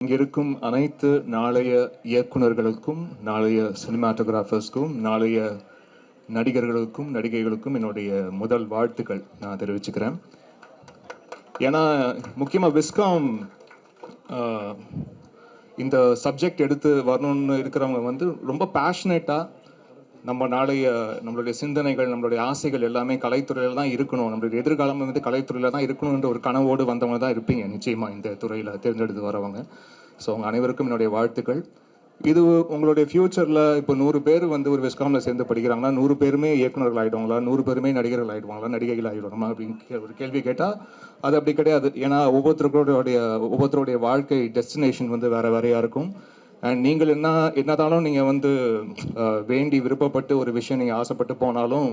இங்கே இருக்கும் அனைத்து நாளைய இயக்குநர்களுக்கும், நாளைய சினிமாட்டோகிராஃபர்ஸ்க்கும், நாளைய நடிகர்களுக்கும் நடிகைகளுக்கும் என்னுடைய முதல் வாழ்த்துக்கள் நான் தெரிவிச்சுக்கிறேன். ஏன்னா முக்கியமாக விஸ்காம் இந்த சப்ஜெக்ட் எடுத்து வரணும்னு இருக்கிறவங்க வந்து ரொம்ப பேஷனேட்டாக நம்மளுடைய சிந்தனைகள், நம்மளுடைய ஆசைகள் எல்லாமே கலைத்துறையில் தான் இருக்கணும், நம்மளுடைய எதிர்காலம் வந்து கலைத்துறையில் தான் இருக்கணுன்ற ஒரு கனவோடு வந்தவங்க தான் இருப்பீங்க நிச்சயமாக இந்த துறையில் தேர்ந்தெடுத்து வரவங்க. ஸோ அவங்க அனைவருக்கும் என்னுடைய வாழ்த்துக்கள். இது உங்களுடைய ஃப்யூச்சரில் இப்போ 100 பேர் வந்து ஒரு விஸ்காமில் சேர்ந்து படிக்கிறாங்கன்னா 100 பேருமே இயக்குநர்கள் ஆகிடுவாங்களா, 100 பேருமே நடிகர்கள் ஆகிடுவாங்களா, நடிகைகள் ஆகிடுவாங்களா அப்படின்னு ஒரு கேள்வி கேட்டால் அது அப்படி கிடையாது. ஏன்னா ஒவ்வொருத்தருடைய வாழ்க்கை டெஸ்டினேஷன் வந்து வேறு வேறையாக இருக்கும். அண்ட் நீங்கள் என்னதாலும் நீங்கள் வந்து வேண்டி விருப்பப்பட்டு ஒரு விஷயம் நீங்கள் ஆசைப்பட்டு போனாலும்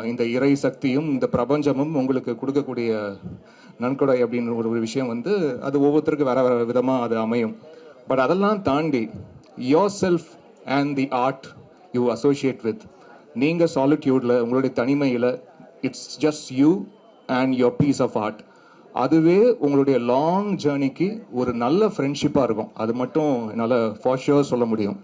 இந்த இறை சக்தியும் இந்த பிரபஞ்சமும் உங்களுக்கு கொடுக்கக்கூடிய நன்கொடை அப்படின்னு ஒரு விஷயம் வந்து அது ஒவ்வொருத்தருக்கும் வேற வேற விதமாக அது அமையும். பட் அதெல்லாம் தாண்டி your self and the art you associate with, நீங்கள் சாலிட்யூடில் உங்களுடைய தனிமையில் it's just you and your piece of art, அதுவே உங்களுடைய லாங் ஜேர்னிக்கு ஒரு நல்ல ஃப்ரெண்ட்ஷிப்பாக இருக்கும். அது மட்டும் என்னால் ஃபார் ஷுர் சொல்ல முடியும்.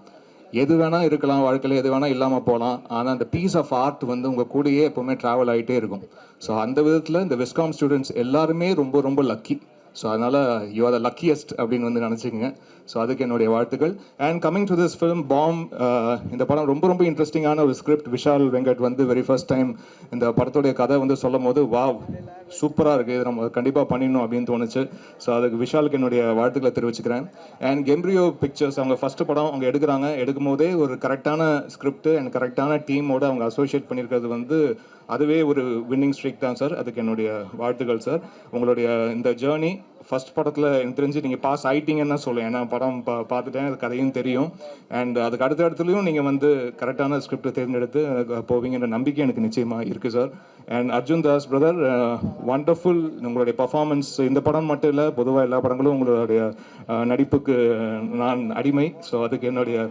எது வேணால் இருக்கலாம் வாழ்க்கையில், எது வேணால் இல்லாமல் போகலாம், ஆனால் அந்த பீஸ் ஆஃப் ஆர்ட் வந்து உங்கள் கூடயே எப்போவுமே ட்ராவல் ஆகிட்டே இருக்கும். ஸோ அந்த விதத்தில் இந்த விஸ்காம் ஸ்டூடெண்ட்ஸ் எல்லாருமே ரொம்ப ரொம்ப லக்கி. ஸோ அதனால் யூ ஆர் த லக்கியஸ்ட் அப்படின்னு வந்து நினச்சிக்கங்க. ஸோ அதுக்கு என்னுடைய வாழ்த்துக்கள். And coming to this film பாம், இந்த படம் ரொம்ப ரொம்ப இன்ட்ரெஸ்டிங்கான ஒரு ஸ்கிரிப்ட். விஷால் வெங்கட் வந்து வெரி ஃபர்ஸ்ட் டைம் இந்த படத்துடைய கதை வந்து சொல்லும் போது வாவ் சூப்பராக இருக்குது, இது நம்ம கண்டிப்பாக பண்ணிடணும் அப்படின்னு தோணுச்சு. ஸோ அதுக்கு விஷாலுக்கு என்னுடைய வாழ்த்துக்களை தெரிவிச்சுக்கிறேன். அண்ட் கெம்ப்ரியோ பிக்சர்ஸ் அவங்க ஃபஸ்ட்டு படம் அவங்க எடுக்கும் போதே ஒரு கரெக்டான ஸ்கிரிப்ட் அண்ட் கரெக்டான டீமோடு அவங்க அசோசியேட் பண்ணியிருக்கிறது வந்து அதுவே ஒரு வின்னிங் ஸ்ட்ரீக் தான் சார். அதுக்கு என்னுடைய வாழ்த்துக்கள் சார். உங்களுடைய இந்த ஜேர்னி ஃபஸ்ட் படத்தில் எனக்கு தெரிஞ்சு நீங்கள் பாஸ் ஆகிட்டீங்கன்னு தான் சொல்லுவேன். ஏன்னா படம் பார்த்துட்டேன், அது கதையும் தெரியும். அண்ட் அதுக்கு அடுத்த இடத்துலையும் நீங்கள் வந்து கரெக்டான ஸ்கிரிப்ட் தேர்ந்தெடுத்து போவீங்கன்ற நம்பிக்கை எனக்கு நிச்சயமாக இருக்குது sir. And Arjun Das brother, wonderful உங்களுடைய பர்ஃபார்மன்ஸ். இந்த படம் மட்டும் இல்லை, பொதுவாக எல்லா படங்களும் உங்களுடைய நடிப்புக்கு நான் அடிமை. ஸோ அதுக்கு என்னுடைய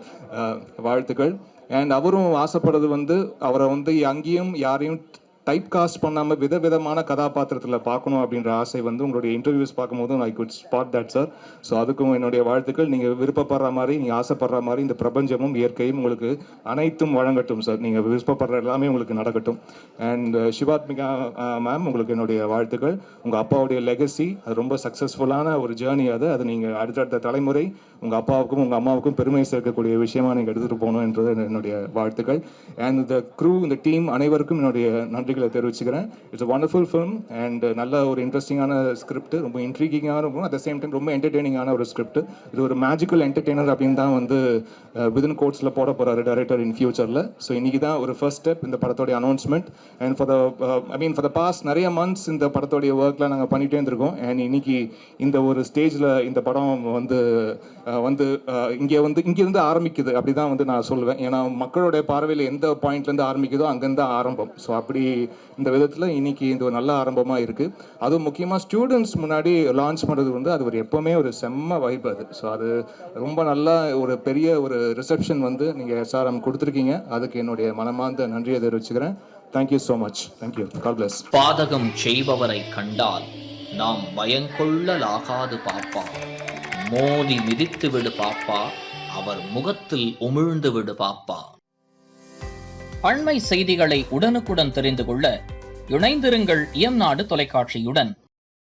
வாழ்த்துக்கள். அண்ட் அவரும் ஆசைப்படுறது வந்து அவரை வந்து அங்கேயும் யாரையும் டைப் காஸ்ட் பண்ணாமல் விதவிதமான கதாபாத்திரத்தில் பார்க்கணும் அப்படின்ற ஆசை வந்து உங்களுடைய இன்டர்வியூஸ் பார்க்கும்போது I could spot that sir. So அதுக்கும் என்னுடைய வாழ்த்துக்கள். நீங்கள் விருப்பப்படுற மாதிரி, நீங்கள் ஆசைப்படுற மாதிரி இந்த பிரபஞ்சமும் இயற்கையும் உங்களுக்கு அனைத்தும் வழங்கட்டும் சார். நீங்கள் விருப்பப்படுற எல்லாமே உங்களுக்கு நடக்கட்டும். அண்ட் சிவாத்மிகா மேம், உங்களுக்கு என்னுடைய வாழ்த்துக்கள். உங்கள் அப்பாவுடைய லெகசி அது ரொம்ப சக்ஸஸ்ஃபுல்லான ஒரு ஜேர்னி. அது நீங்கள் அடுத்தடுத்த தலைமுறை உங்கள் அப்பாவுக்கும் உங்கள் அம்மாவுக்கும் பெருமை சேர்க்கக்கூடிய விஷயமா நீங்கள் எடுத்துகிட்டு போகணும் என்றது என்னுடைய வாழ்த்துக்கள். அண்ட் இந்த க்ரூ, இந்த டீம் அனைவருக்கும் என்னுடைய நன்றிகளை தெரிவிச்சுக்கிறேன். It's a wonderful film and நல்ல ஒரு இன்ட்ரெஸ்டிங்கான ஸ்கிரிப்ட், ரொம்ப இன்ட்ரீகிங்காக இருக்கும், அட் த சேம் டைம் ரொம்ப என்டர்டெய்னிங்கான ஒரு ஸ்கிரிப்ட். இது ஒரு மேஜிக்கல் என்டர்டெய்னர் அப்படின்னு தான் வந்து விதின் கோட்ஸில் போட போகிறாரு டைரக்டர் இன் ஃபியூச்சரில். ஸோ இன்றைக்கி தான் ஒரு ஃபர்ஸ்ட் ஸ்டெப் இந்த படத்தோடைய announcement. And for the past நிறைய மந்த்ஸ் இந்த படத்தோடைய ஒர்க்லாம் நாங்கள் பண்ணிகிட்டே இருந்திருக்கோம். அண்ட் இன்னைக்கு இந்த ஒரு ஸ்டேஜில் இந்த படம் இங்கேருந்து ஆரம்பிக்குது அப்படி தான் வந்து நான் சொல்லுவேன். ஏன்னா மக்களுடைய பார்வையில் எந்த பாயிண்ட்லேருந்து ஆரம்பிக்குதோ அங்கேருந்து ஆரம்பம். ஸோ அப்படி இந்த விதத்தில் இன்னைக்கு இந்த ஒரு நல்ல ஆரம்பமாக இருக்குது. அதுவும் முக்கியமாக ஸ்டூடெண்ட்ஸ் முன்னாடி லான்ச் பண்ணுறது வந்து அது ஒரு எப்போவுமே ஒரு செம்ம வைப் அது. ஸோ அது ரொம்ப நல்லா ஒரு பெரிய ஒரு ரிசப்ஷன் வந்து நீங்கள் SRM கொடுத்துருக்கீங்க. அதுக்கு என்னுடைய மனமார்ந்த நன்றியை தெரிவிச்சுக்கிறேன். Thank you so much. Thank you. God bless. பாதகம் செய்பவரை கண்டால் நாம் பயங்கொள்ளலாகாது பாப்பா, மோதி மிதித்து விடு பாப்பா, அவர் முகத்தில் உமிழ்ந்து விடு பாப்பா. அண்மை செய்திகளை உடனுக்குடன் தெரிந்து கொள்ள இணைந்திருங்கள் இயம்நாடு தொலைக்காட்சியுடன்.